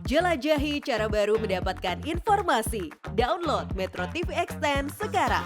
Jelajahi cara baru mendapatkan informasi. Download Metro TV Extend sekarang.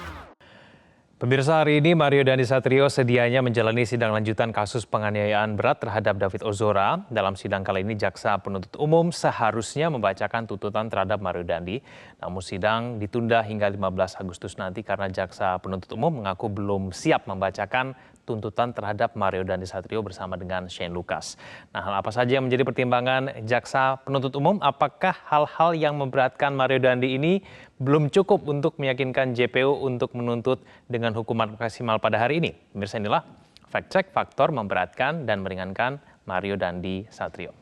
Pemirsa, hari ini Mario Dandisatrio sedianya menjalani sidang lanjutan kasus penganiayaan berat terhadap David Ozora. Dalam sidang kali ini, Jaksa Penuntut Umum seharusnya membacakan tuntutan terhadap Mario Dandi. Namun sidang ditunda hingga 15 Agustus nanti karena Jaksa Penuntut Umum mengaku belum siap membacakan tuntutan terhadap Mario Dandisatrio bersama dengan Shane Lucas. Nah, hal apa saja yang menjadi pertimbangan Jaksa Penuntut Umum? Apakah hal-hal yang memberatkan Mario Dandi ini belum cukup untuk meyakinkan JPU untuk menuntut dengan hukuman maksimal pada hari ini? Pemirsa, inilah fact check faktor memberatkan dan meringankan Mario Dandisatrio.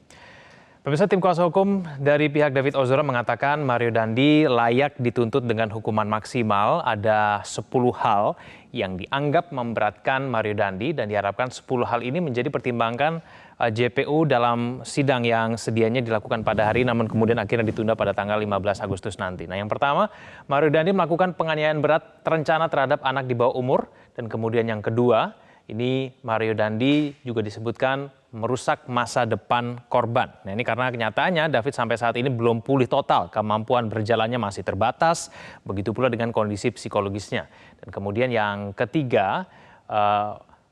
Pemirsa, tim kuasa hukum dari pihak David Ozora mengatakan Mario Dandi layak dituntut dengan hukuman maksimal. Ada 10 hal yang dianggap memberatkan Mario Dandi dan diharapkan 10 hal ini menjadi pertimbangan JPU dalam sidang yang sedianya dilakukan pada hari namun kemudian akhirnya ditunda pada tanggal 15 Agustus nanti. Nah, yang pertama, Mario Dandi melakukan penganiayaan berat terencana terhadap anak di bawah umur, dan kemudian yang kedua, ini Mario Dandi juga disebutkan merusak masa depan korban. Nah, ini karena kenyataannya David sampai saat ini belum pulih total, kemampuan berjalannya masih terbatas, begitu pula dengan kondisi psikologisnya. Dan kemudian yang ketiga,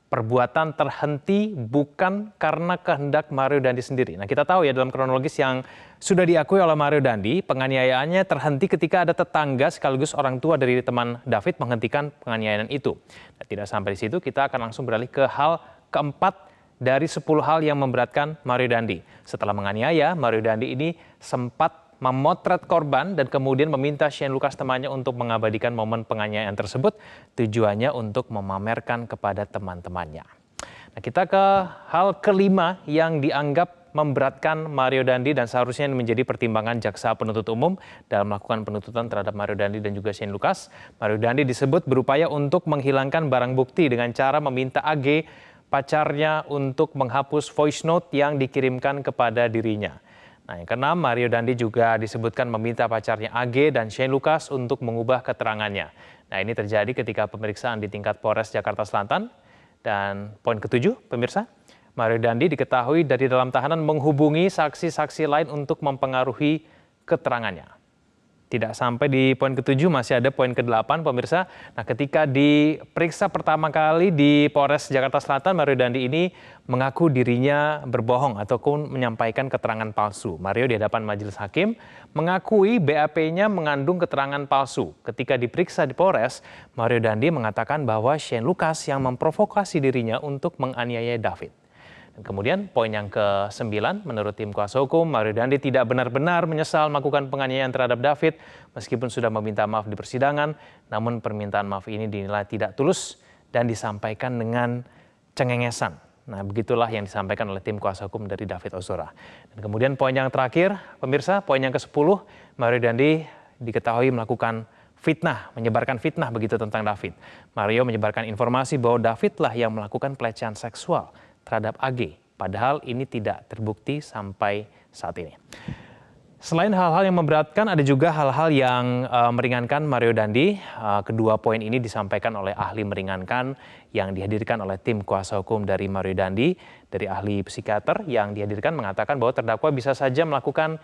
perbuatan terhenti bukan karena kehendak Mario Dandi sendiri. Nah, kita tahu ya dalam kronologis yang sudah diakui oleh Mario Dandi, penganiayaannya terhenti ketika ada tetangga sekaligus orang tua dari teman David menghentikan penganiayaan itu. Nah, tidak sampai di situ, kita akan langsung beralih ke hal keempat dari 10 hal yang memberatkan Mario Dandi. Setelah menganiaya, Mario Dandi ini sempat memotret korban dan kemudian meminta Shane Lucas temannya untuk mengabadikan momen penganiayaan tersebut, tujuannya untuk memamerkan kepada teman-temannya. Nah, kita ke hal kelima yang dianggap memberatkan Mario Dandi dan seharusnya menjadi pertimbangan Jaksa Penuntut Umum dalam melakukan penuntutan terhadap Mario Dandi dan juga Shane Lucas. Mario Dandi disebut berupaya untuk menghilangkan barang bukti dengan cara meminta AG, pacarnya, untuk menghapus voice note yang dikirimkan kepada dirinya. Nah, yang keenam, Mario Dandi juga disebutkan meminta pacarnya AG dan Shane Lucas untuk mengubah keterangannya. Nah, ini terjadi ketika pemeriksaan di tingkat Polres Jakarta Selatan. Dan poin ketujuh, pemirsa, Mario Dandi diketahui dari dalam tahanan menghubungi saksi-saksi lain untuk mempengaruhi keterangannya. Tidak sampai di poin ketujuh, masih ada poin ke-8, pemirsa. Nah, ketika diperiksa pertama kali di Polres Jakarta Selatan, Mario Dandi ini mengaku dirinya berbohong ataupun menyampaikan keterangan palsu. Mario di hadapan majelis hakim mengakui BAP-nya mengandung keterangan palsu. Ketika diperiksa di Polres, Mario Dandi mengatakan bahwa Shane Lucas yang memprovokasi dirinya untuk menganiaya David. Kemudian poin yang ke-9, menurut tim kuasa hukum, Mario Dandi tidak benar-benar menyesal melakukan penganiayaan terhadap David meskipun sudah meminta maaf di persidangan, namun permintaan maaf ini dinilai tidak tulus dan disampaikan dengan cengengesan. Nah, begitulah yang disampaikan oleh tim kuasa hukum dari David Ozora. Dan kemudian poin yang terakhir, pemirsa, poin yang ke-10, Mario Dandi diketahui melakukan fitnah, menyebarkan fitnah begitu tentang David. Mario menyebarkan informasi bahwa David lah yang melakukan pelecehan seksual terhadap AG, padahal ini tidak terbukti sampai saat ini. Selain hal-hal yang memberatkan, ada juga hal-hal yang meringankan Mario Dandi. Kedua poin ini disampaikan oleh ahli meringankan yang dihadirkan oleh tim kuasa hukum dari Mario Dandi. Dari ahli psikiater yang dihadirkan mengatakan bahwa terdakwa bisa saja melakukan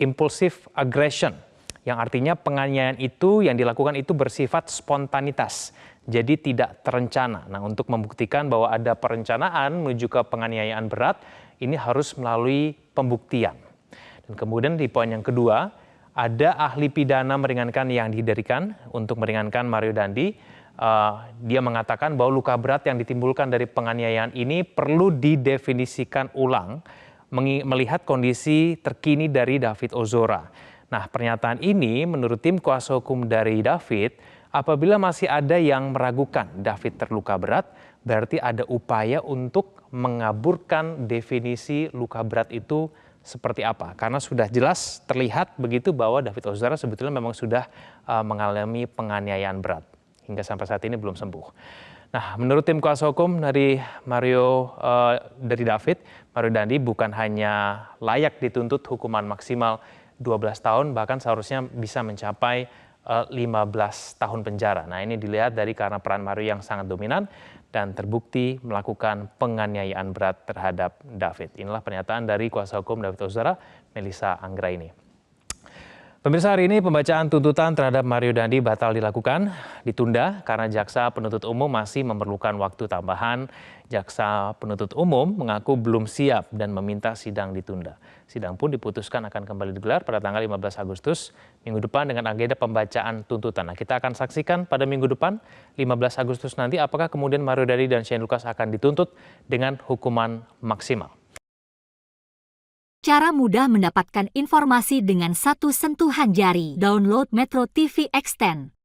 impulsive aggression, yang artinya penganiayaan itu yang dilakukan itu bersifat spontanitas, jadi tidak terencana. Nah, untuk membuktikan bahwa ada perencanaan menuju ke penganiayaan berat, ini harus melalui pembuktian. Dan kemudian di poin yang kedua, ada ahli pidana meringankan yang dihadirkan untuk meringankan Mario Dandi. Dia mengatakan bahwa luka berat yang ditimbulkan dari penganiayaan ini perlu didefinisikan ulang, melihat kondisi terkini dari David Ozora. Nah, pernyataan ini menurut tim kuasa hukum dari David, apabila masih ada yang meragukan David terluka berat, berarti ada upaya untuk mengaburkan definisi luka berat itu seperti apa. Karena sudah jelas terlihat begitu bahwa David Ozora sebetulnya memang sudah mengalami penganiayaan berat. Hingga sampai saat ini belum sembuh. Nah, menurut tim kuasa hukum dari dari David, Mario Dandi bukan hanya layak dituntut hukuman maksimal 12 tahun, bahkan seharusnya bisa mencapai 15 tahun penjara. Nah, ini dilihat dari karena peran Mario yang sangat dominan dan terbukti melakukan penganiayaan berat terhadap David. Inilah pernyataan dari kuasa hukum David Ozora, Melisa Anggraini. Pemirsa, hari ini pembacaan tuntutan terhadap Mario Dandi batal dilakukan, ditunda karena jaksa penuntut umum masih memerlukan waktu tambahan. Jaksa penuntut umum mengaku belum siap dan meminta sidang ditunda. Sidang pun diputuskan akan kembali digelar pada tanggal 15 Agustus minggu depan dengan agenda pembacaan tuntutan. Nah, kita akan saksikan pada minggu depan 15 Agustus nanti apakah kemudian Mario Dandi dan Shane Lucas akan dituntut dengan hukuman maksimal. Cara mudah mendapatkan informasi dengan satu sentuhan jari. Download Metro TV Extend.